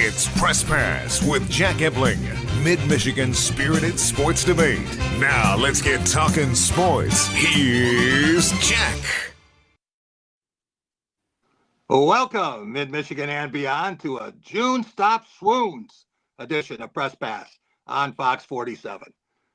It's Press Pass with Jack Ebling, Mid-Michigan's spirited sports debate. Now let's get talking sports. Here's Jack. Welcome, Mid-Michigan and beyond, to a June Stop Swoons edition of Press Pass on Fox 47.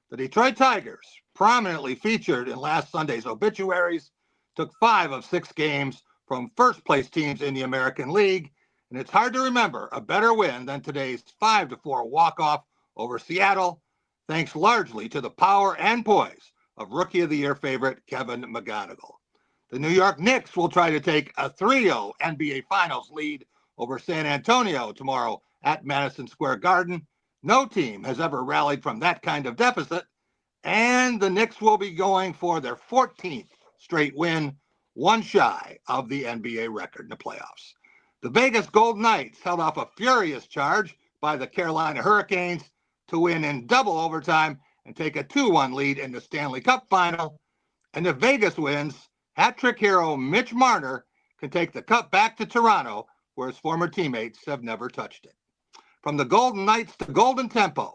The Detroit Tigers, prominently featured in last Sunday's obituaries, took 5 of 6 games from first-place teams in the American League, and it's hard to remember a better win than today's 5-4 walk-off over Seattle, thanks largely to the power and poise of Rookie of the Year favorite Kevin McGonigal. The New York Knicks will try to take a 3-0 NBA Finals lead over San Antonio tomorrow at Madison Square Garden. No team has ever rallied from that kind of deficit, and the Knicks will be going for their 14th straight win, one shy of the NBA record in the playoffs. The Vegas Golden Knights held off a furious charge by the Carolina Hurricanes to win in double overtime and take a 2-1 lead in the Stanley Cup final. And if Vegas wins, hat-trick hero Mitch Marner can take the cup back to Toronto, where his former teammates have never touched it. From the Golden Knights to Golden Tempo,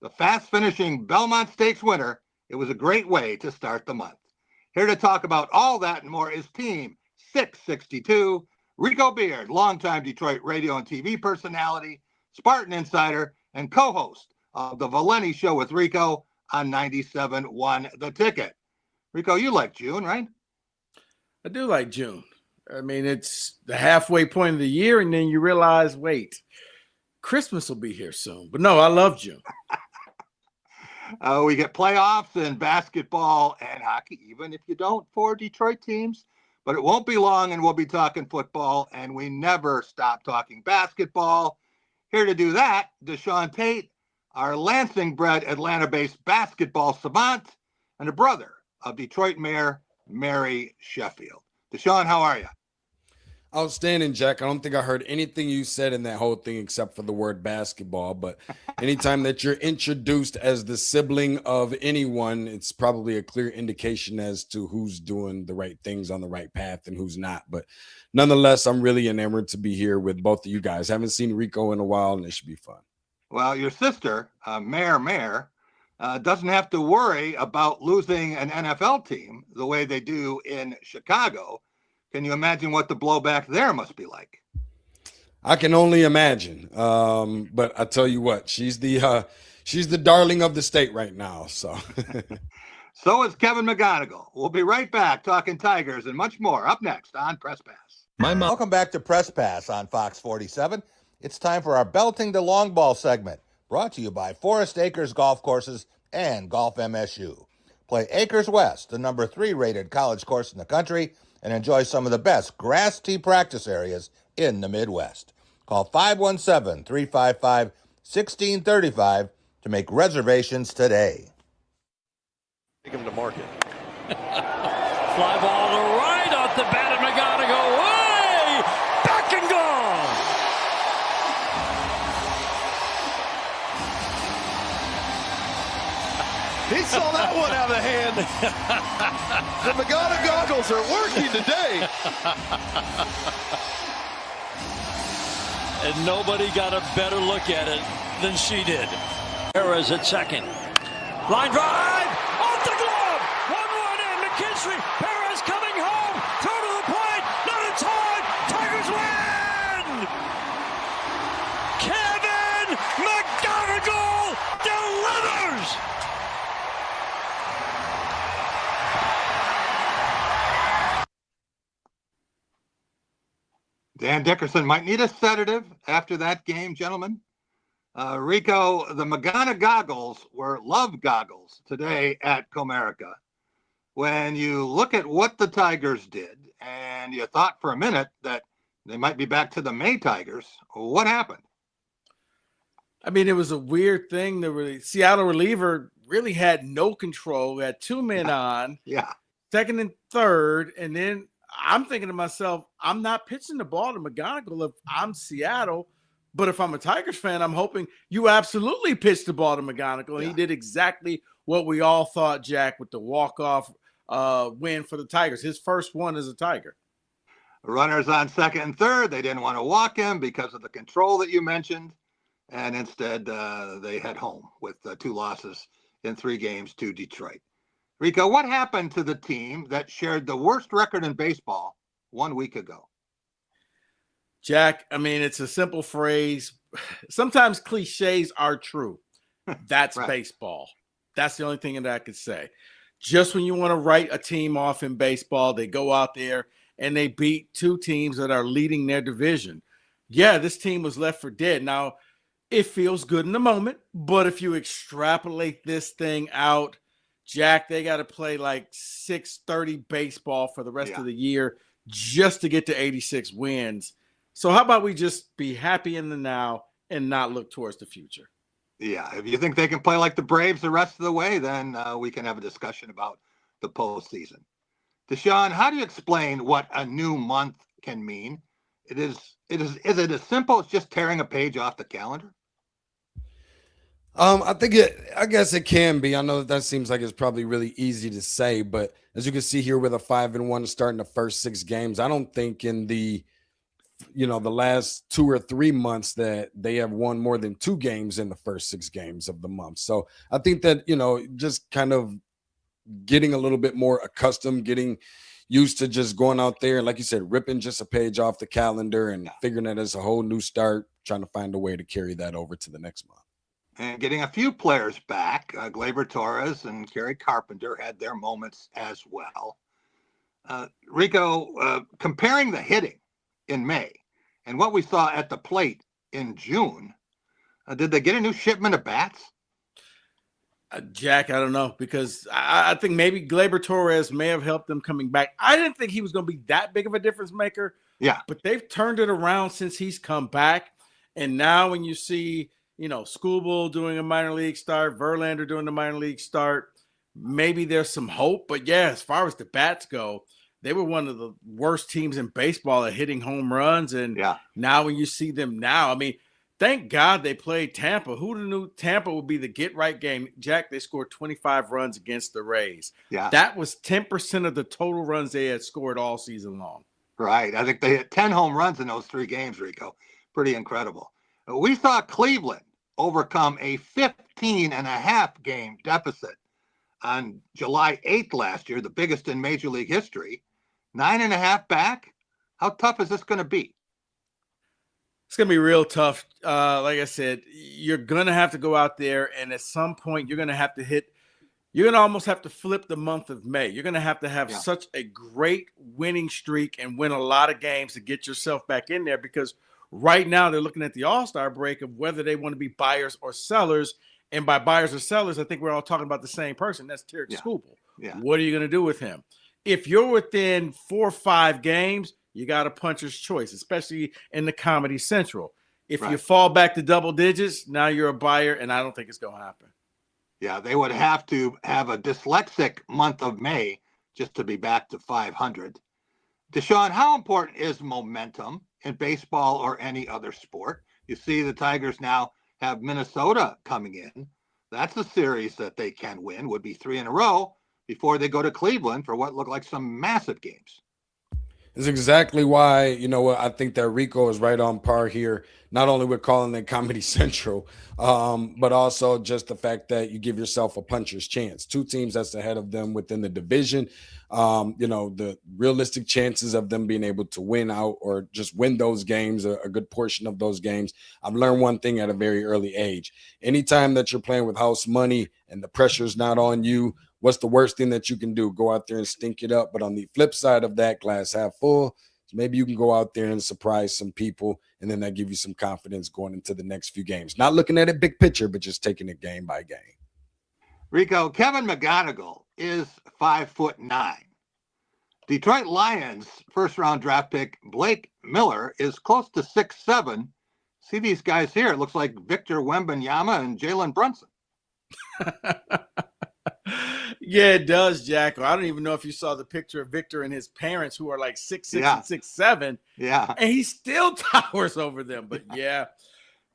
the fast-finishing Belmont Stakes winner, it was a great way to start the month. Here to talk about all that and more is Team 662, Rico Beard, longtime Detroit radio and TV personality, Spartan insider, and co-host of the Valenti Show with Rico on 97.1 The Ticket. Rico, you like June, right? I do like June. I mean, it's the halfway point of the year, and then you realize, wait, Christmas will be here soon. But no, I love June. We get playoffs in basketball and hockey, even if you don't for Detroit teams. But it won't be long, and we'll be talking football, and we never stop talking basketball. Here to do that, Deshaun Tate, our Lansing-bred Atlanta-based basketball savant, and a brother of Detroit Mayor Mary Sheffield. Deshaun, how are you? Outstanding, Jack. I don't think I heard anything you said in that whole thing except for the word basketball. But anytime that you're introduced as the sibling of anyone, it's probably a clear indication as to who's doing the right things on the right path and who's not. But nonetheless, I'm really enamored to be here with both of you guys. Haven't seen Rico in a while, and it should be fun. Well, your sister, Mayor, doesn't have to worry about losing an NFL team the way they do in Chicago. Can you imagine what the blowback there must be like? I can only imagine. But I tell you what, she's the darling of the state right now. So So is Kevin McGonigal. We'll be right back talking Tigers and much more up next on Press Pass. Welcome back to Press Pass on Fox 47. It's time for our Belting the Long Ball segment, brought to you by Forest Acres Golf Courses and Golf MSU. Play Acres West, the number 3 rated college course in the country, and enjoy some of the best grass tee practice areas in the Midwest. Call 517-355-1635 to make reservations today. Take him to market. Fly ball to right off the bat of McGonigal. Way back and gone. He saw that one out of the hand. The McGonigal are working today. And nobody got a better look at it than she did. Perez at second. Line drive. Off the glove. 1-1 in. McKinstry. Perez coming home. Throw to the plate. Not in time. Tigers win. Kevin McGonigal delivers. Dan Dickerson might need a sedative after that game, gentlemen. Rico, the McGonigal were love goggles today at Comerica. When you look at what the Tigers did, and you thought for a minute that they might be back to the May Tigers, what happened? I mean, it was a weird thing. The Seattle reliever really had no control. We had 2 men on, second and third, and then I'm thinking to myself, I'm not pitching the ball to McGonigal if I'm Seattle, but if I'm a Tigers fan, I'm hoping you absolutely pitch the ball to McGonigal. And he did exactly what we all thought, Jack, with the walk-off win for the Tigers. His first one as a Tiger. Runners on second and third. They didn't want to walk him because of the control that you mentioned. And instead, they head home with 2 losses in 3 games to Detroit. Rico, what happened to the team that shared the worst record in baseball 1 week ago? Jack, I mean, it's a simple phrase. Sometimes cliches are true. That's Right. baseball. That's the only thing that I could say. Just when you want to write a team off in baseball, they go out there and they beat 2 teams that are leading their division. Yeah, this team was left for dead. Now, it feels good in the moment, but if you extrapolate this thing out, Jack, they got to play like 630 baseball for the rest of the year just to get to 86 wins. So how about we just be happy in the now and not look towards the future? Yeah, if you think they can play like the Braves the rest of the way, then we can have a discussion about the postseason. Deshaun, how do you explain what a new month can mean? Is it as simple as just tearing a page off the calendar? I guess it can be. I know that seems like it's probably really easy to say, but as you can see here with a 5-1 starting the first 6 games, I don't think in the last 2 or 3 months that they have won more than 2 games in the first 6 games of the month. So I think that, just kind of getting a little bit more accustomed, getting used to just going out there and, like you said, ripping just a page off the calendar and figuring that it's a whole new start, trying to find a way to carry that over to the next month. And getting a few players back. Gleyber Torres and Kerry Carpenter had their moments as well. Rico, comparing the hitting in May and what we saw at the plate in June, did they get a new shipment of bats? Jack, I don't know, because I think maybe Gleyber Torres may have helped them coming back. I didn't think he was going to be that big of a difference maker. Yeah. But they've turned it around since he's come back. And now when you see, Skubal doing a minor league start, Verlander doing a minor league start, maybe there's some hope. But yeah, as far as the bats go, they were one of the worst teams in baseball at hitting home runs. And now when you see them now, I mean, thank God they played Tampa. Who knew Tampa would be the get-right game? Jack, they scored 25 runs against the Rays. Yeah. That was 10% of the total runs they had scored all season long. Right. I think they hit 10 home runs in those 3 games, Rico. Pretty incredible. We saw Cleveland overcome a 15.5 game deficit on July 8th last year, the biggest in Major League history. 9.5 back. How tough is this going to be? It's going to be real tough. Like I said, you're going to have to go out there, and at some point you're going to have to you're going to almost have to flip the month of May. You're going to have such a great winning streak and win a lot of games to get yourself back in there, because right now they're looking at the All-Star break of whether they want to be buyers or sellers. And by buyers or sellers, I think we're all talking about the same person. That's Tarek Skubal. Yeah. What are you going to do with him? If you're within 4 or 5 games, you got a puncher's choice, especially in the Comedy Central. If you fall back to double digits, now you're a buyer, and I don't think it's going to happen. Yeah, they would have to have a dyslexic month of May just to be back to 500. Deshaun, how important is momentum in baseball or any other sport? You see the Tigers now have Minnesota coming in. That's a series that they can win, would be 3 in a row before they go to Cleveland for what look like some massive games. Is exactly why, I think that Rico is right on par here, not only with calling it Comedy Central, but also just the fact that you give yourself a puncher's chance. 2 teams that's ahead of them within the division. The realistic chances of them being able to win out or just win those games, a good portion of those games. I've learned one thing at a very early age. Anytime that you're playing with house money and the pressure's not on you, what's the worst thing that you can do? Go out there and stink it up. But on the flip side of that, glass half full, maybe you can go out there and surprise some people, and then that give you some confidence going into the next few games. Not looking at it big picture, but just taking it game by game. Rico, Kevin McGonigal is 5'9". Detroit Lions first-round draft pick Blake Miller is close to 6'7". See these guys here. It looks like Victor Wembanyama and Jalen Brunson. Yeah, it does, Jack. I don't even know if you saw the picture of Victor and his parents, who are like 6'6" and 6'7". Yeah. And he still towers over them. But yeah,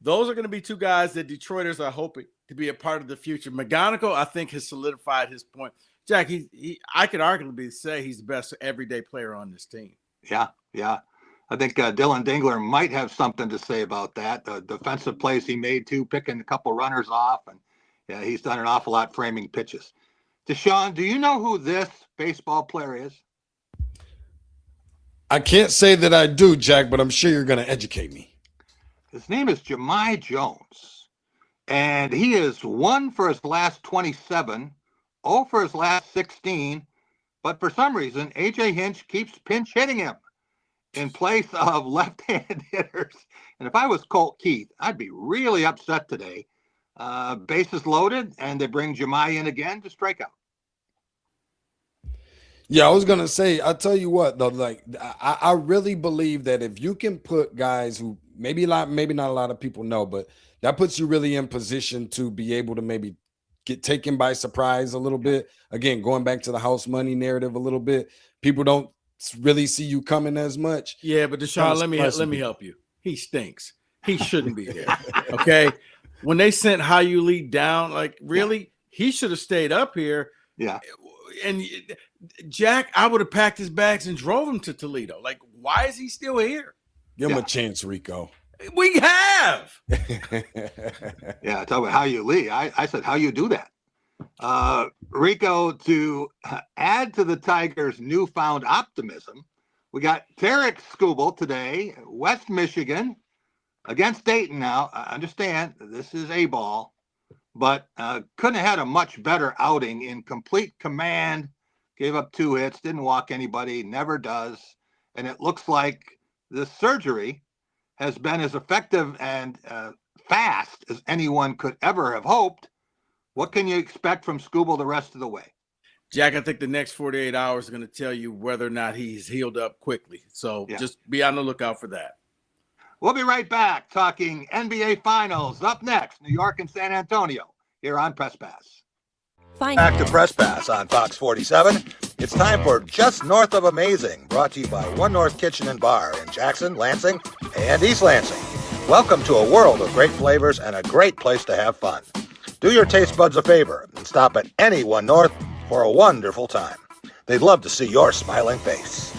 those are going to be 2 guys that Detroiters are hoping to be a part of the future. McGonigal, I think, has solidified his point. Jack, I could arguably say he's the best everyday player on this team. Yeah. I think Dylan Dingler might have something to say about that. The defensive plays he made too, picking a couple runners off, and yeah, he's done an awful lot framing pitches. Deshaun, do you know who this baseball player is? I can't say that I do, Jack, but I'm sure you're going to educate me. His name is Jahmai Jones, and he is 1 for his last 27, 0 for his last 16, but for some reason, A.J. Hinch keeps pinch hitting him in place of left-hand hitters. And if I was Colt Keith, I'd be really upset today. Bases loaded, and they bring Jahmai in again to strike out. Yeah, I was going to say, I'll tell you what, though, like, I really believe that if you can put guys who maybe not a lot of people know, but that puts you really in position to be able to maybe get taken by surprise a little bit. Again, going back to the house money narrative a little bit, people don't really see you coming as much. Yeah, but Deshaun, let me help you. He stinks. He shouldn't be there. Okay. When they sent How You Lead down, like really, he should have stayed up here. Yeah. And Jack, I would have packed his bags and drove him to Toledo. Like, why is he still here? Give him a chance, Rico. We have. Yeah, talk about how you lead. I said, how you do that? Rico, to add to the Tigers' newfound optimism, we got Tarek Skubal today, West Michigan, against Dayton now. I understand this is a ball, but couldn't have had a much better outing in complete command. Gave up 2 hits, didn't walk anybody, never does. And it looks like the surgery has been as effective and fast as anyone could ever have hoped. What can you expect from Skubal the rest of the way? Jack, I think the next 48 hours are going to tell you whether or not he's healed up quickly. So just be on the lookout for that. We'll be right back talking NBA Finals. Up next, New York and San Antonio here on Press Pass. Back to Press Pass on Fox 47. It's time for Just North of Amazing, brought to you by One North Kitchen and Bar in Jackson, Lansing, and East Lansing. Welcome to a world of great flavors and a great place to have fun. Do your taste buds a favor and stop at any One North for a wonderful time. They'd love to see your smiling face.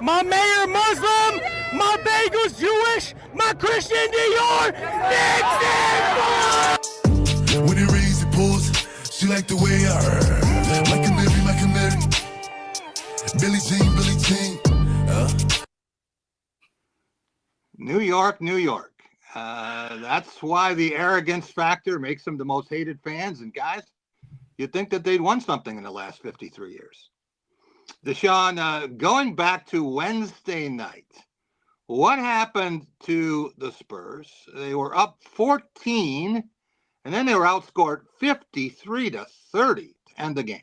My mayor Muslim, my bagels Jewish, my Christian Dior, Nixon! When it rains, it pours. She like the way I heard. Like a Mary. Billie Jean. New York, New York. That's why the arrogance factor makes them the most hated fans. And guys, you'd think that they'd won something in the last 53 years. Deshaun, going back to Wednesday night, what happened to the Spurs? They were up 14, and then they were outscored 53-30 to end the game.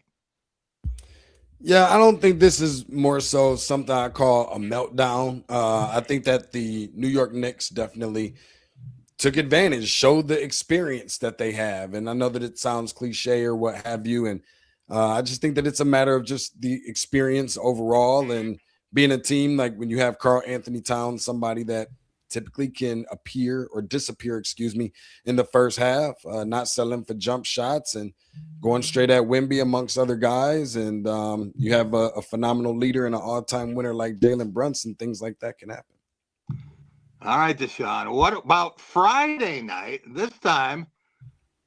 Yeah, I don't think this is more so something I call a meltdown. I think that the New York Knicks definitely took advantage, showed the experience that they have. And I know that it sounds cliche or what have you. And I just think that it's a matter of just the experience overall and being a team like when you have Karl Anthony Towns, somebody that typically can appear or disappear, in the first half, not settling for jump shots and going straight at Wemby amongst other guys. And you have a phenomenal leader and an all-time winner like Jalen Brunson, things like that can happen. All right, Deshaun, what about Friday night? This time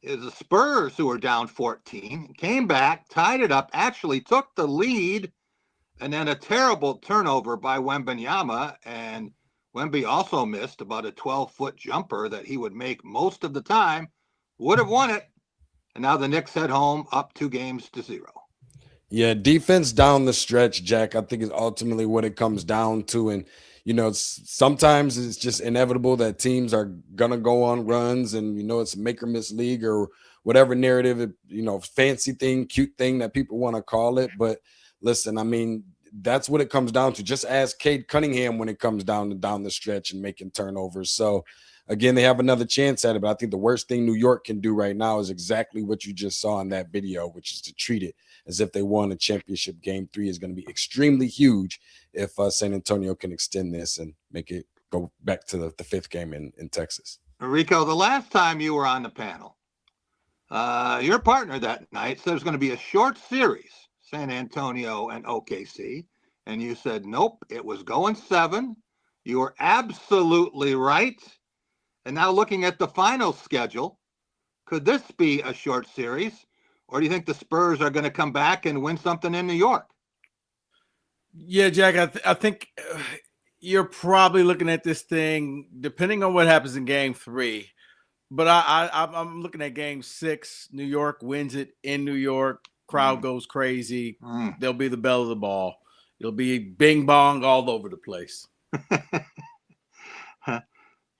is the Spurs, who were down 14, came back, tied it up, actually took the lead, and then a terrible turnover by Wembanyama. And Wemby also missed about a 12-foot jumper that he would make most of the time, would have won it. And now the Knicks head home up 2-0. Yeah, defense down the stretch, Jack, I think is ultimately what it comes down to. And, sometimes it's just inevitable that teams are going to go on runs and, it's a make or miss league or whatever narrative, fancy thing, cute thing that people want to call it. But listen, I mean, that's what it comes down to. Just ask Cade Cunningham when it comes down the stretch and making turnovers. So again, they have another chance at it. But I think the worst thing New York can do right now is exactly what you just saw in that video, which is to treat it as if they won a championship. Game 3 is going to be extremely huge if San Antonio can extend this and make it go back to the 5th game in Texas. Rico, the last time you were on the panel, your partner that night said it was going to be a short series, San Antonio and OKC. And you said, nope, it was going 7. You were absolutely right. And now looking at the final schedule, could this be a short series? Or do you think the Spurs are going to come back and win something in New York? Yeah, Jack, I think you're probably looking at this thing, depending on what happens in game 3. But I'm looking at game 6. New York wins it in New York. Crowd goes crazy. They'll be the belle of the ball. It'll be bing bong all over the place.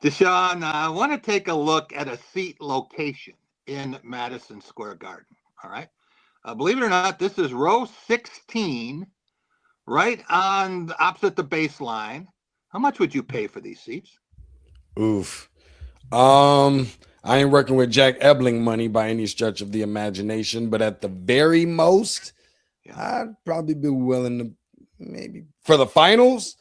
Deshaun, I want to take a look at a seat location in Madison Square Garden. All right. Believe it or not, this is row 16, right on opposite the baseline. How much would you pay for these seats? Oof. I ain't working with Jack Ebling money by any stretch of the imagination, but at the very most, I'd probably be willing to maybe for the finals.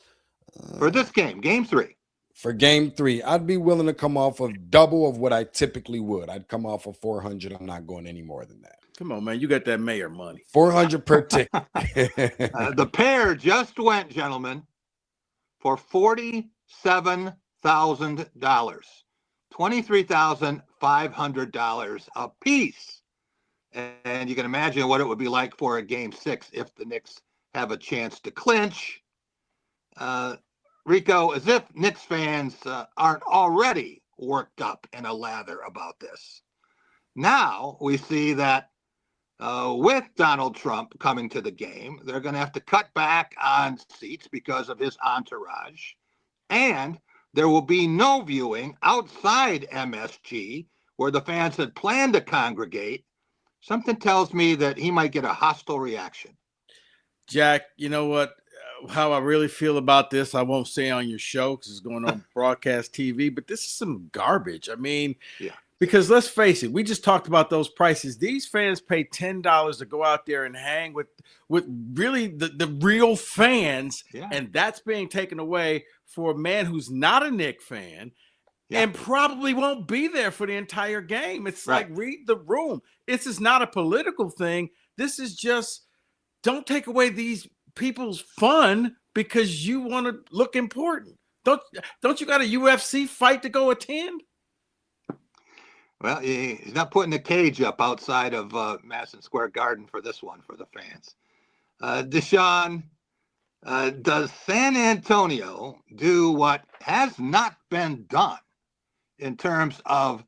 For this game, game 3. For game 3, I'd be willing to come off of double of what I typically would. I'd come off of 400. I'm not going any more than that. Come on, man. You got that mayor money. 400 per ticket. The pair just went, gentlemen, for $47,000. $23,500 a piece. And you can imagine what it would be like for a game 6 if the Knicks have a chance to clinch. Rico, as if Knicks fans aren't already worked up in a lather about this. Now we see that with Donald Trump coming to the game, they're going to have to cut back on seats because of his entourage. And there will be no viewing outside MSG where the fans had planned to congregate. Something tells me that he might get a hostile reaction. Jack, you know what? How I really feel about this, I won't say on your show because it's going on broadcast TV, but this is some garbage. I mean, because let's face it, we just talked about those prices. These fans pay $10 to go out there and hang with really the real fans, and that's being taken away for a man who's not a Knicks fan and probably won't be there for the entire game. It's like, read the room. This is not a political thing. This is just, don't take away these people's fun because you want to look important. Don't you got a UFC fight to go attend? Well, he's not putting a cage up outside of Madison Square Garden for this one for the fans. Deshaun, does San Antonio do what has not been done in terms of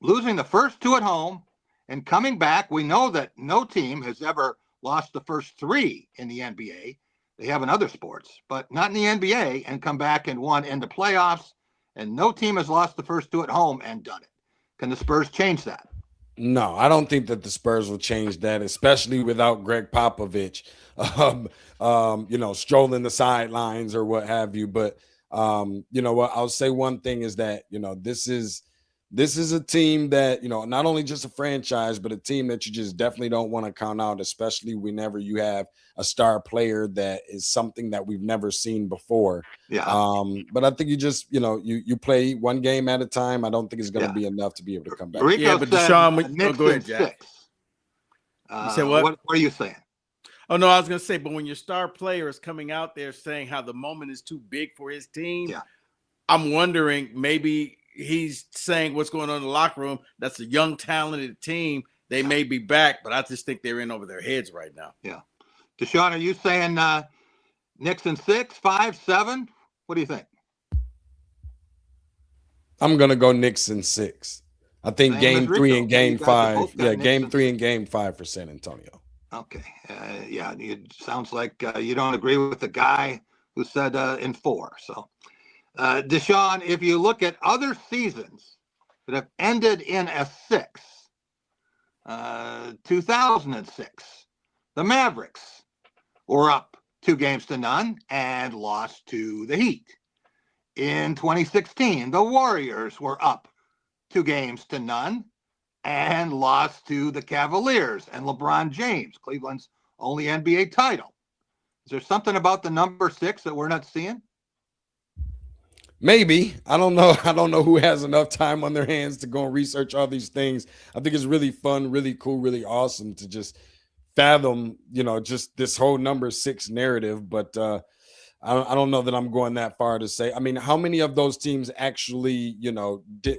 losing the first 2 at home and coming back? We know that no team has ever lost the first 3 in the NBA. They have in other sports, but not in the NBA, and come back and won in the playoffs. And no team has lost the first 2 at home and done it. Can the Spurs change that? No, I don't think that the Spurs will change that, especially without Greg Popovich, strolling the sidelines or what have you. But you know what? I'll say one thing is that, this is a team that, not only just a franchise, but a team that you just definitely don't want to count out, especially whenever you have a star player that is something that we've never seen before. But I think you just, you play one game at a time. I don't think it's going to be enough to be able to come back. Rico but said, Deshaun, go ahead, Jack. 6. You said what? What are you saying? Oh, no, I was going to say, but when your star player is coming out there saying how the moment is too big for his team, I'm wondering maybe he's saying what's going on in the locker room. That's a young, talented team. They may be back, but I just think they're in over their heads right now. Yeah. Deshaun, are you saying Knicks in 6, 5, 7? What do you think? I'm going to go Knicks in 6. I think game 3 and game 5. Yeah, game 3 and game 5 for San Antonio. Okay. It sounds like you don't agree with the guy who said in 4. So, Deshaun, if you look at other seasons that have ended in a 6, 2006, the Mavericks were up 2-0 and lost to the Heat. In 2016, the Warriors were up 2-0 and lost to the Cavaliers and LeBron James, Cleveland's only NBA title. Is there something about the number 6 that we're not seeing? Maybe. I don't know. I don't know who has enough time on their hands to go and research all these things. I think it's really fun, really cool, really awesome to just fathom, just this whole number 6 narrative. But I don't know that I'm going that far to say. I mean, how many of those teams actually,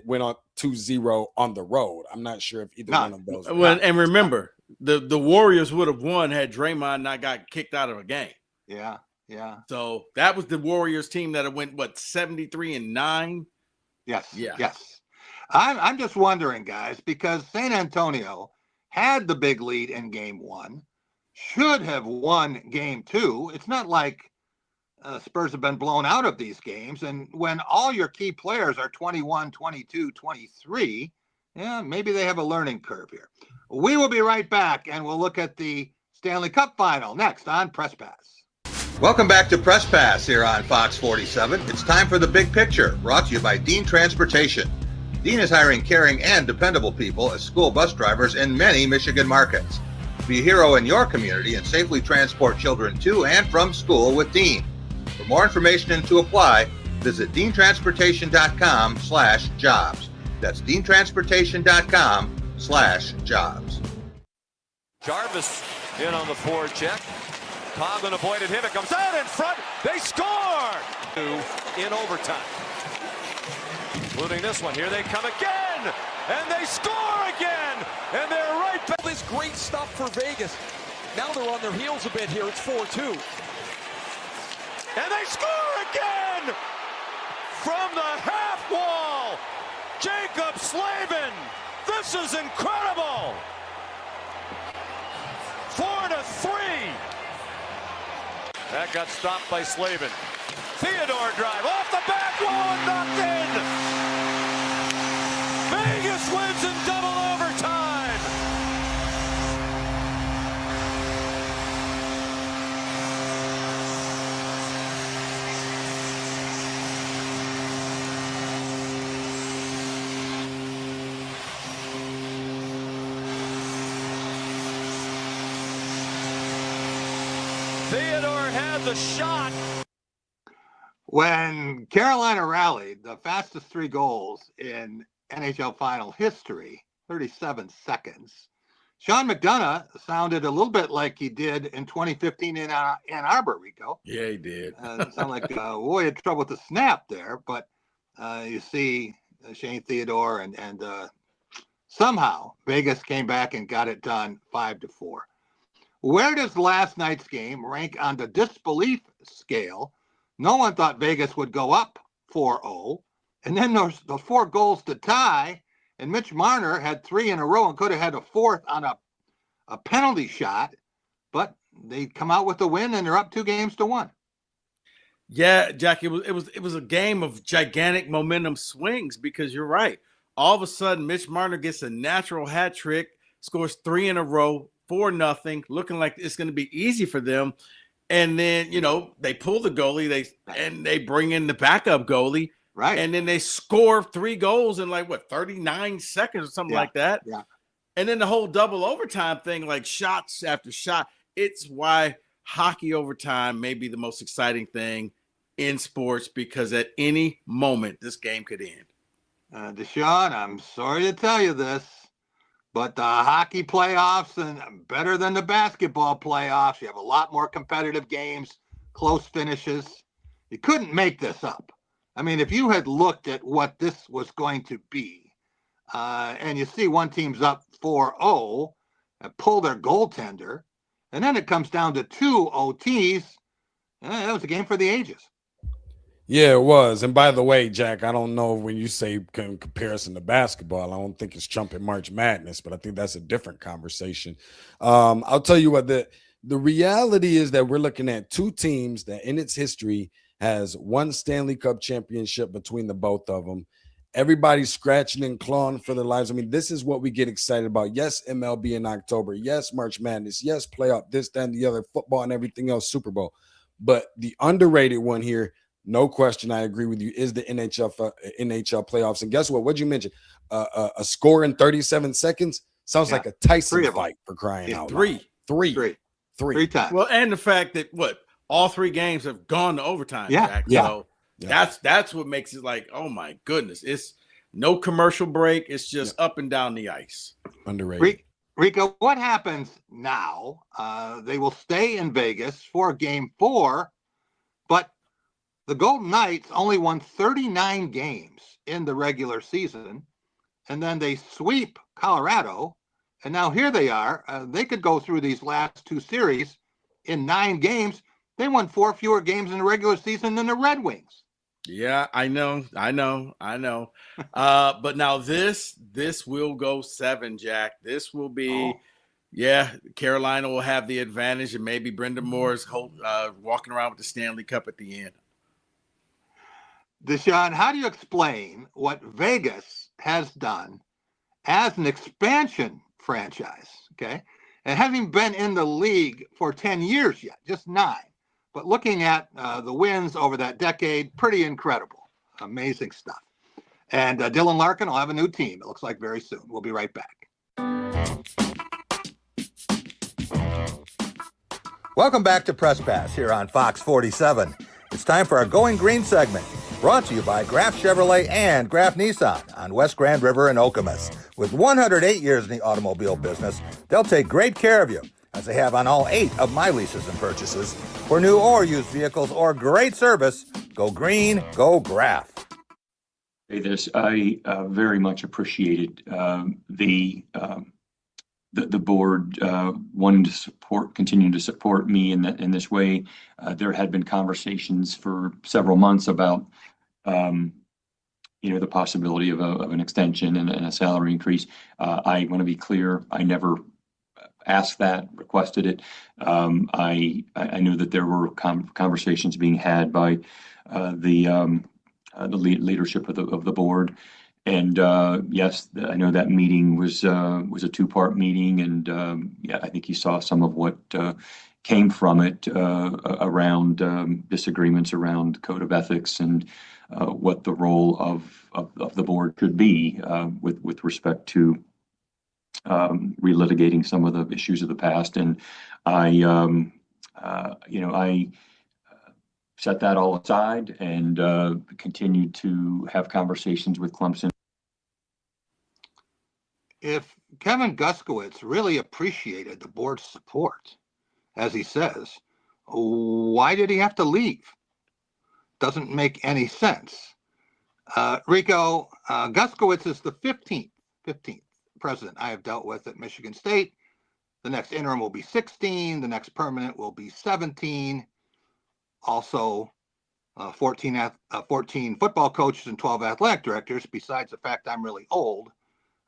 went on 2-0 on the road? I'm not sure if either one of those. Well, and remember, the Warriors would have won had Draymond not got kicked out of a game. Yeah. So that was the Warriors team that went 73-9. Yes. Yeah. Yes. I'm just wondering, guys, because San Antonio had the big lead in game 1, should have won game 2. It's not like Spurs have been blown out of these games. And when all your key players are 21, 22, 23, maybe they have a learning curve here. We will be right back, and we'll look at the Stanley Cup final next on Press Pass. Welcome back to Press Pass here on Fox 47. It's time for the big picture, brought to you by Dean Transportation. Dean is hiring caring and dependable people as school bus drivers in many Michigan markets. Be a hero in your community and safely transport children to and from school with Dean. For more information and to apply, visit deantransportation.com/jobs. That's deantransportation.com/jobs. Jarvis in on the forecheck. Coughlin avoided him. It comes out in front. They score! In overtime. Including this one. Here they come again. And they score again. And they're right back. This great stuff for Vegas. Now they're on their heels a bit here. It's 4-2. And they score again! From the half wall. Jacob Slavin. This is incredible. 4-3. That got stopped by Slavin. Theodore drive off the back wall and knocked in. Vegas wins in double overtime. Theodore had the shot. When Carolina rallied, the fastest 3 goals in NHL final history, 37 seconds. Sean McDonough sounded a little bit like he did in 2015 in Ann Arbor, Rico. Yeah, he did. Sound like he had trouble with the snap there, but you see Shane Theodore and somehow Vegas came back and got it done 5-4. Where does last night's game rank on the disbelief scale? No one thought Vegas would go up 4-0. And then there's the 4 goals to tie. And Mitch Marner had 3 in a row and could have had a 4th on a penalty shot. But they come out with the win and they're up 2-1. Yeah, Jack, it was a game of gigantic momentum swings because you're right. All of a sudden, Mitch Marner gets a natural hat trick, scores 3 in a row, 4-0, looking like it's going to be easy for them. And then, they pull the goalie, they bring in the backup goalie. Right. And then they score 3 goals in 39 seconds or something like that. Yeah. And then the whole double overtime thing, like shots after shot. It's why hockey overtime may be the most exciting thing in sports, because at any moment this game could end. Deshaun, I'm sorry to tell you this, but the hockey playoffs and better than the basketball playoffs. You have a lot more competitive games, close finishes. You couldn't make this up. I mean, if you had looked at what this was going to be, and you see one team's up 4-0, and pull their goaltender, and then it comes down to 2 OTs, that was a game for the ages. Yeah, it was. And by the way, Jack, I don't know when you say comparison to basketball, I don't think it's trumping March Madness, but I think that's a different conversation. I'll tell you what, the reality is that we're looking at 2 teams that in its history has 1 Stanley Cup championship between the both of them. Everybody's scratching and clawing for their lives. I mean, this is what we get excited about. Yes, MLB in October. Yes, March Madness. Yes, playoff, this, that, and the other, football and everything else, Super Bowl. But the underrated one here, no question, I agree with you, is the NHL playoffs. And guess what? What'd you mention? A score in 37 seconds sounds like a Tyson fight, for crying out loud. Three times. Well, and the fact that all 3 games have gone to overtime, Jack. Yeah. So that's what makes it like, oh my goodness, it's no commercial break. It's just up and down the ice. Underrated. Rico, what happens now? They will stay in Vegas for Game 4, but the Golden Knights only won 39 games in the regular season, and then they sweep Colorado, and now here they are. They could go through these last 2 series in 9 games. They won 4 fewer games in the regular season than the Red Wings. Yeah, I know. But now this will go 7, Jack. This will be, Carolina will have the advantage, and maybe Brendan Moore's walking around with the Stanley Cup at the end. Deshaun, how do you explain what Vegas has done as an expansion franchise, okay? And having been in the league for 10 years yet, just 9, but looking at the wins over that decade, pretty incredible, amazing stuff. And Dylan Larkin will have a new team, it looks like, very soon. We'll be right back. Welcome back to Press Pass here on Fox 47. It's time for our Going Green segment, brought to you by Graf Chevrolet and Graf Nissan on West Grand River in Okemos. With 108 years in the automobile business, they'll take great care of you, as they have on all 8 of my leases and purchases. For new or used vehicles or great service, go green, go Graf. I very much appreciated the board wanting to continue to support me in this way. There had been conversations for several months about, the possibility of an extension and a salary increase. I want to be clear. I never asked that, requested it. I knew that there were conversations being had by the leadership of the board. And yes, I know that meeting was a 2-part meeting, and I think you saw some of what came from it around disagreements around code of ethics and what the role of the board could be with respect to relitigating some of the issues of the past. And I set that all aside and continued to have conversations with Clemson. If Kevin Guskowitz really appreciated the board's support, as he says, why did he have to leave? Doesn't make any sense. Rico, Guskowitz is the 15th president I have dealt with at Michigan State. The next interim will be 16. The next permanent will be 17. Also, 14 football coaches and 12 athletic directors, besides the fact I'm really old.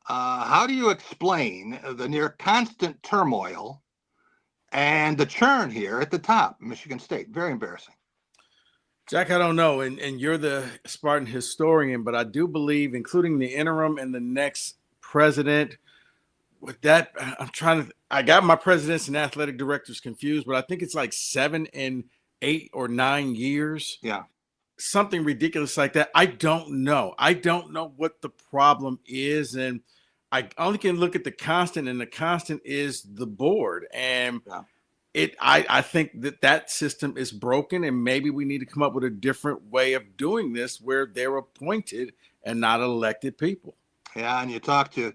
How do you explain the near constant turmoil and the churn here at the top, Michigan State? Very embarrassing. Jack, I don't know, and you're the Spartan historian, but I do believe, including the interim and the next president, with that, I got my presidents and athletic directors confused, but I think it's like 7 and 8 or 9 years. Yeah. Something ridiculous like that. I don't know. I don't know what the problem is. And I only can look at the constant, and the constant is the board. And I think that system is broken, and maybe we need to come up with a different way of doing this where they're appointed and not elected people. Yeah, and you talk to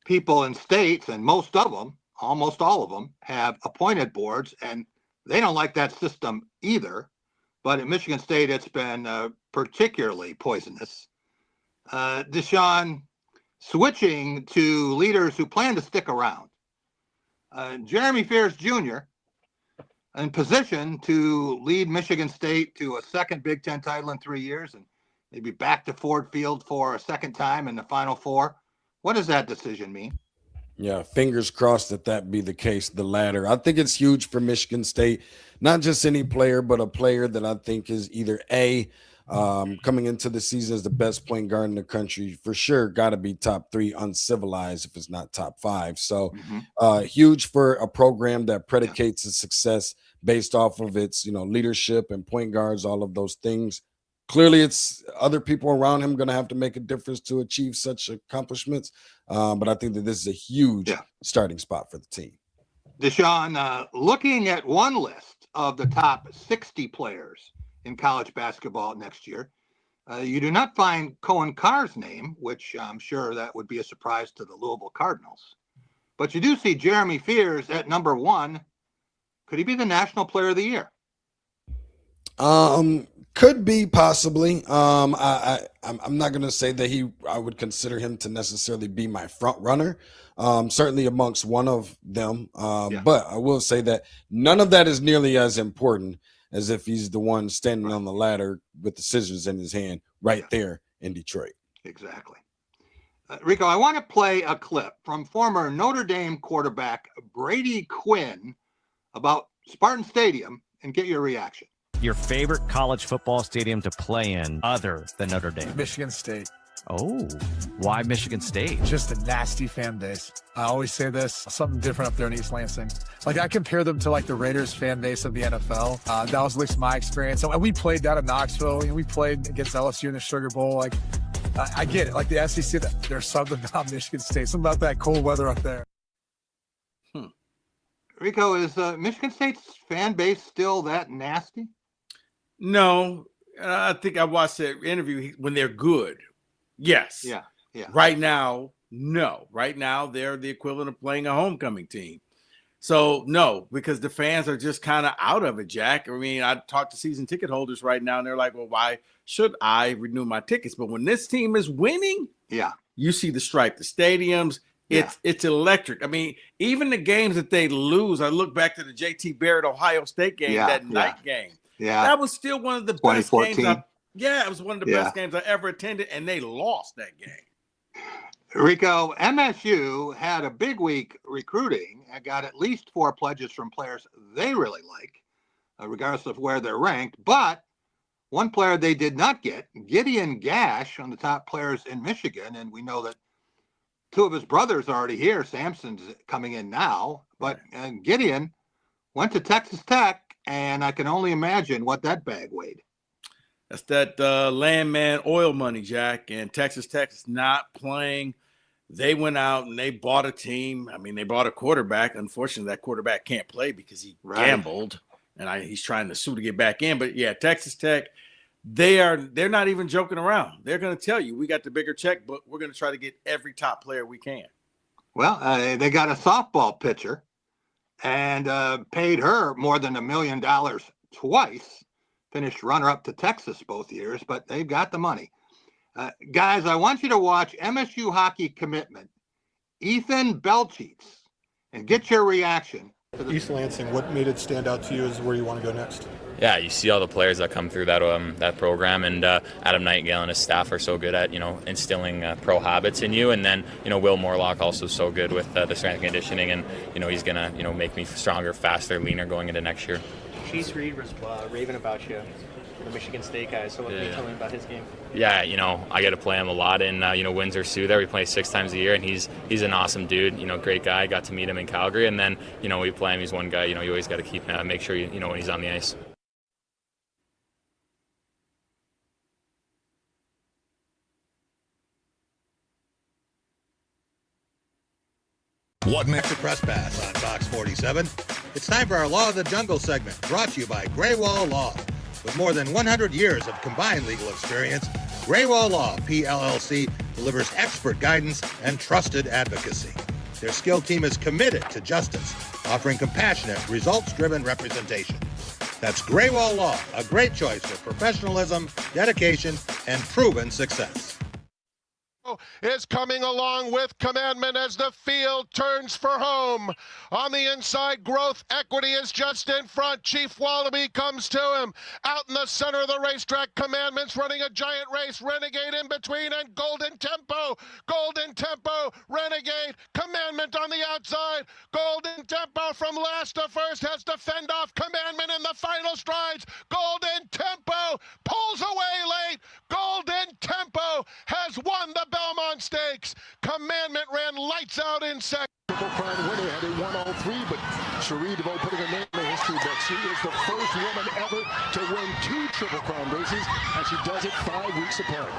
people in states, and most of them, almost all of them, have appointed boards, and they don't like that system either. But at Michigan State, it's been particularly poisonous. Deshaun, switching to leaders who plan to stick around. Jeremy Fears Jr., in position to lead Michigan State to a second Big Ten title in 3 years and maybe back to Ford Field for a second time in the Final Four. What does that decision mean? Yeah, fingers crossed that be the case, the latter. I think it's huge for Michigan State, not just any player, but a player that I think is either coming into the season as the best point guard in the country, for sure, got to be top 3 uncivilized if it's not top 5. So huge for a program that predicates its success based off of its, leadership and point guards, all of those things. clearly it's other people around him going to have to make a difference to achieve such accomplishments. But I think that this is a huge starting spot for the team. Deshaun, looking at one list of the top 60 players in college basketball next year, you do not find Cohen Carr's name, which I'm sure that would be a surprise to the Louisville Cardinals. But you do see Jeremy Fears at number 1. Could he be the National Player of the Year? Could be, possibly. I'm not going to say that I would consider him to necessarily be my front runner. Certainly amongst one of them. But I will say that none of that is nearly as important as if he's the one standing on the ladder with the scissors in his hand right there in Detroit. Exactly. Rico, I want to play a clip from former Notre Dame quarterback Brady Quinn about Spartan Stadium and get your reaction. Your favorite college football stadium to play in other than Notre Dame? Michigan State. Oh, why Michigan State? Just a nasty fan base. I always say this, something different up there in East Lansing. Like, I compare them to like the Raiders fan base of the NFL. That was at least my experience. And we played down in Knoxville, and we played against LSU in the Sugar Bowl. Like, I get it. Like the SEC, there's something about Michigan State, something about that cold weather up there. Rico, is Michigan State's fan base still that nasty? No, I think I watched that interview when they're good. Yes. Yeah. Right now, no. Right now, they're the equivalent of playing a homecoming team. So, no, because the fans are just kind of out of it, Jack. I mean, I talk to season ticket holders right now, and they're like, well, why should I renew my tickets? But when this team is winning, you see the stripe, the stadiums, it's electric. I mean, even the games that they lose, I look back to the J.T. Barrett Ohio State game, that night game. Yeah. That was still one of the best games. It was one of the best games I ever attended, and they lost that game. Rico, MSU had a big week recruiting and got at least 4 pledges from players they really like, regardless of where they're ranked. But one player they did not get, Gideon Gash, on the top players in Michigan, and we know that 2 of his brothers are already here. Samson's coming in now, but Gideon went to Texas Tech, and I can only imagine what that bag weighed. That's that landman oil money, Jack, and Texas Tech is not playing. They went out and they bought a team. I mean, they bought a quarterback. Unfortunately, that quarterback can't play because he gambled, and he's trying to sue to get back in. But, yeah, Texas Tech, they're not even joking around. They're going to tell you, we got the bigger check, but we're going to try to get every top player we can. Well, they got a softball pitcher and paid her more than $1 million twice. Finished runner-up to Texas both years, but they've got the money. Guys, I want you to watch MSU hockey commitment, Ethan Belcheats, and get your reaction. East Lansing, what made it stand out to you as where you want to go next? Yeah, you see all the players that come through that program, and Adam Nightingale and his staff are so good at instilling pro habits in you, and then Will Morlock also so good with the strength and conditioning, and he's gonna make me stronger, faster, leaner going into next year. Chase Reed was raving about you, the Michigan State guy. So what can you tell me about his game? Yeah, I get to play him a lot in Windsor Sioux. There we play 6 times a year, and he's an awesome dude. Great guy. Got to meet him in Calgary, and then we play him. He's one guy. You always got to make sure when he's on the ice. What makes a press pass on Fox 47? It's time for our Law of the Jungle segment, brought to you by Graywall Law. With more than 100 years of combined legal experience, Graywall Law, PLLC, delivers expert guidance and trusted advocacy. Their skilled team is committed to justice, offering compassionate, results-driven representation. That's Graywall Law, a great choice for professionalism, dedication, and proven success. Is coming along with Commandment as the field turns for home. On the inside, Growth Equity is just in front. Chief Wallaby comes to him. Out in the center of the racetrack, Commandment's running a giant race. Renegade in between, and Golden Tempo. Golden Tempo, Renegade, Commandment on the outside. Golden Tempo from last to first has to fend off Commandment in the final strides. Golden Tempo pulls away late. Golden Tempo has won the Belmont Stakes. Commandment ran lights out in second. Triple Crown winner, heading 1-0 3, but Cherie DeVoe putting her name in the history book. She is the first woman ever to win 2 Triple Crown races, and she does it 5 weeks apart.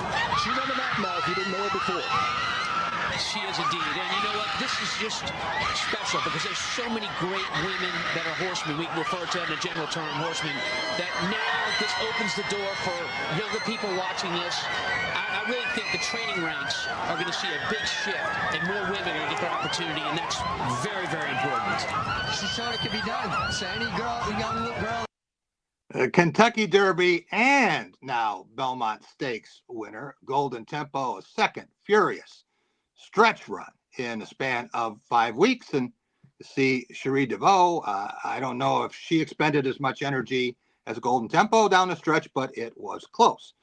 She's on the map now if you didn't know her before. She is indeed. And you know what? This is just special because there's so many great women that are horsemen. We refer to them in the general term horsemen. That now this opens the door for younger people watching this. I really think the training ranks are going to see a big shift and more women are going to get that opportunity, and that's very, very important. She showed it can be done. So any girl, a young little girl. Kentucky Derby and now Belmont Stakes winner, Golden Tempo, a second furious stretch run in a span of 5 weeks. And to see Cherie DeVoe, I don't know if she expended as much energy as Golden Tempo down the stretch, but it was close.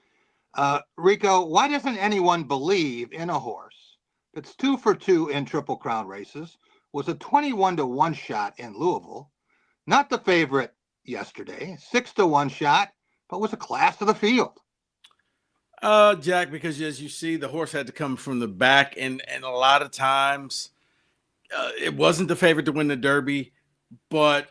Rico, why doesn't anyone believe in a horse that's 2 for 2 in Triple Crown races, was a 21-1 shot in Louisville, not the favorite yesterday, 6-1 shot, but was a class of the field? Jack, because as you see, the horse had to come from the back, and a lot of times it wasn't the favorite to win the Derby, but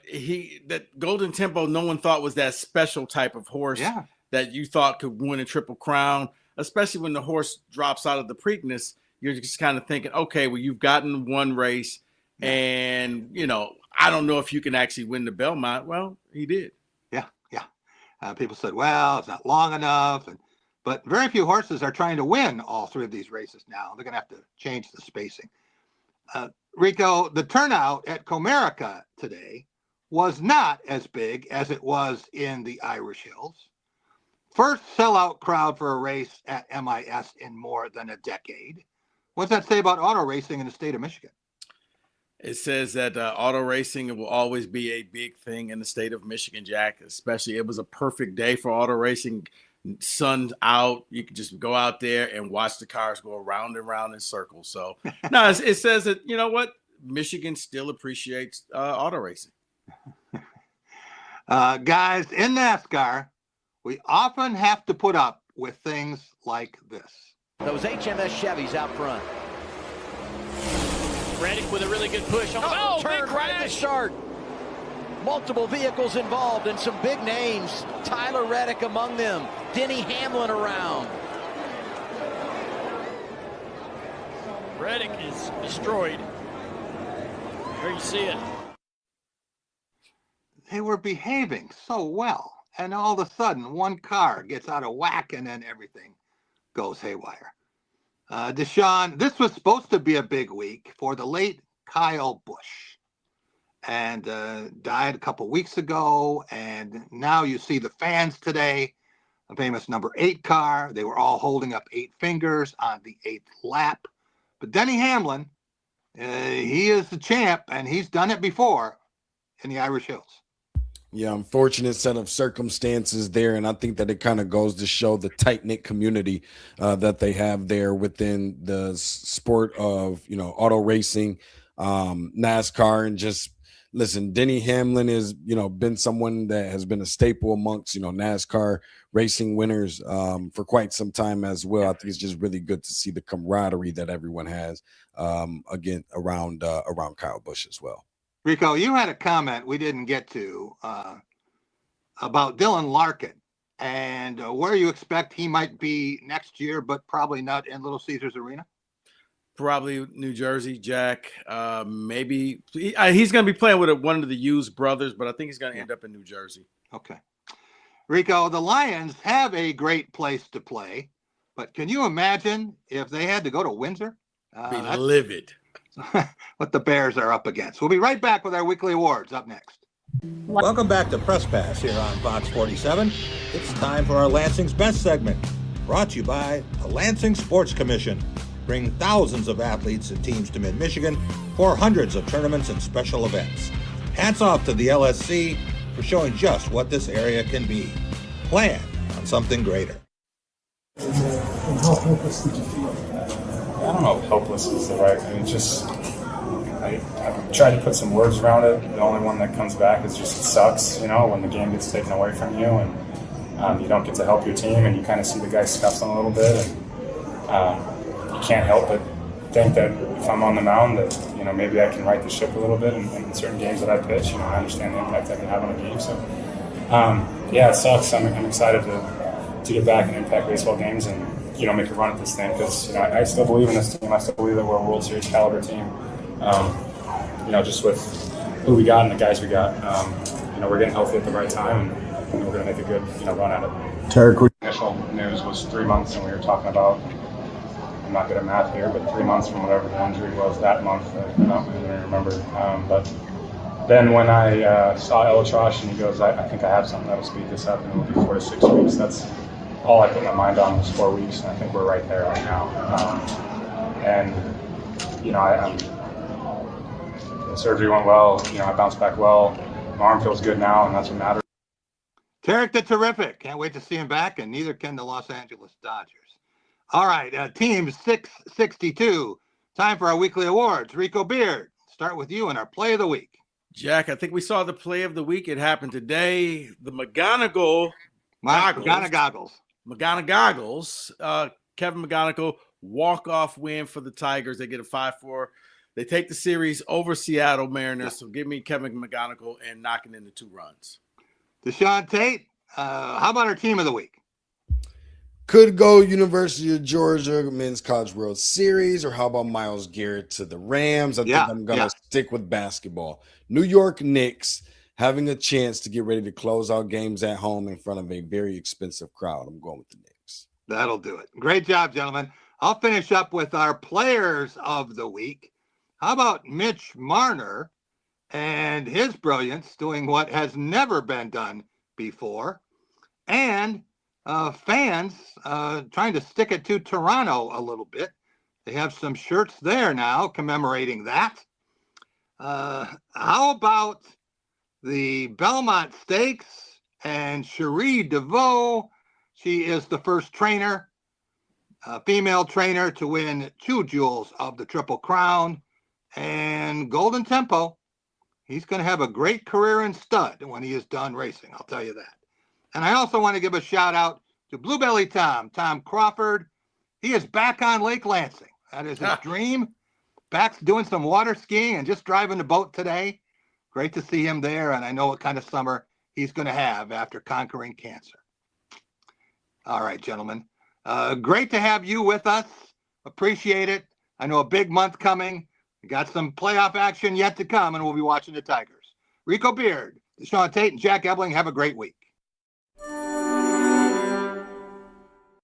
that Golden Tempo, no one thought was that special type of horse that you thought could win a Triple Crown, especially when the horse drops out of the Preakness. You're just kind of thinking, okay, well, you've gotten one race, and, you know, I don't know if you can actually win the Belmont. Well, he did. Yeah. People said, well, it's not long enough, but very few horses are trying to win all 3 of these races now. They're going to have to change the spacing. Rico, the turnout at Comerica today was not as big as it was in the Irish Hills. First sellout crowd for a race at MIS in more than a decade. What's that say about auto racing in the state of Michigan? It says that auto racing will always be a big thing in the state of Michigan, Jack. Especially, it was a perfect day for auto racing. Sun's out, you can just go out there and watch the cars go around and around in circles. So no, it says that, you know what, Michigan still appreciates auto racing. Guys, in NASCAR, we often have to put up with things like this. Those HMS Chevys out front. Reddick with a really good push on the turn right at the start. Multiple vehicles involved and some big names. Tyler Reddick among them. Denny Hamlin around. Reddick is destroyed. There you see it. They were behaving so well, and all of a sudden one car gets out of whack and then everything goes haywire. Deshaun, this was supposed to be a big week for the late Kyle Busch, and died a couple weeks ago. And now you see the fans today, a famous number 8 car. They were all holding up 8 fingers on the 8th lap. But Denny Hamlin, he is the champ, and he's done it before in the Irish Hills. Yeah, unfortunate set of circumstances there, and I think that it kind of goes to show the tight-knit community that they have there within the sport of, you know, auto racing, NASCAR, and just listen. Denny Hamlin is, you know, been someone that has been a staple amongst, you know, NASCAR racing winners for quite some time as well. I think it's just really good to see the camaraderie that everyone has again around Kyle Busch as well. Rico, you had a comment we didn't get to about Dylan Larkin and where you expect he might be next year, but probably not in Little Caesars Arena. Probably New Jersey, Jack. Maybe he's going to be playing with one of the Hughes brothers, but I think he's going to end up in New Jersey. Okay. Rico, the Lions have a great place to play, but can you imagine if they had to go to Windsor? Be livid. What the Bears are up against. We'll be right back with our weekly awards up next. Welcome back to Press Pass here on Fox 47. It's time for our Lansing's Best segment, brought to you by the Lansing Sports Commission. Bring thousands of athletes and teams to Mid-Michigan for hundreds of tournaments and special events. Hats off to the LSC for showing just what this area can be. Plan on something greater. How hopeless did you feel? I don't know if helpless is the right. I mean, just I've tried to put some words around it. The only one that comes back is just it sucks, you know, when the game gets taken away from you and you don't get to help your team, and you kind of see the guys scuffling a little bit, and you can't help but think that if I'm on the mound, that, you know, maybe I can right the ship a little bit in certain games that I pitch. I understand the impact I can have on a game. So, it sucks. I'm excited to get back and impact baseball games and, make a run at this thing because, I still believe in this team. I still believe that we're a World Series caliber team, just with who we got and the guys we got. We're getting healthy at the right time and we're going to make a good, run at it. Initial news was 3 months, and we were talking about, I'm not good at math here, but 3 months from whatever the injury was that month. I don't really remember. But then when I saw Elitrosh and he goes, I think I have something that'll speed this up and it'll be 4 to 6 weeks. That's all I put my mind on was 4 weeks, and I think we're right there right now. The surgery went well. I bounced back well. My arm feels good now, and that's what matters. Tarek the Terrific. Can't wait to see him back, and neither can the Los Angeles Dodgers. All right, Team 662. Time for our weekly awards. Rico Beard, start with you and our play of the week. Jack, I think we saw the play of the week. It happened today. The McGonagall goggles. Kevin McGonagall walk-off win for the Tigers. They get a 5-4. They take the series over Seattle Mariners. So give me Kevin McGonagall and knocking in the 2 runs. Deshaun Tate, how about our team of the week? Could go University of Georgia Men's College World Series, or how about Myles Garrett to the Rams? I think I'm going to stick with basketball. New York Knicks having a chance to get ready to close out games at home in front of a very expensive crowd. I'm going with the Knicks. That'll do it. Great job, gentlemen. I'll finish up with our players of the week. How about Mitch Marner and his brilliance doing what has never been done before, and fans trying to stick it to Toronto a little bit. They have some shirts there now commemorating that. How about the Belmont Stakes and Cherie DeVoe? She is the first trainer, female trainer, to win 2 jewels of the Triple Crown. And Golden Tempo, he's going to have a great career in stud when he is done racing, I'll tell you that. And I also want to give a shout out to Bluebelly Tom Crawford. He is back on Lake Lansing. That is his dream. Back doing some water skiing and just driving the boat today. Great to see him there, and I know what kind of summer he's going to have after conquering cancer. All right, gentlemen. Great to have you with us. Appreciate it. I know a big month coming. We got some playoff action yet to come, and we'll be watching the Tigers. Rico Beard, Deshaun Tate, and Jack Ebling, have a great week.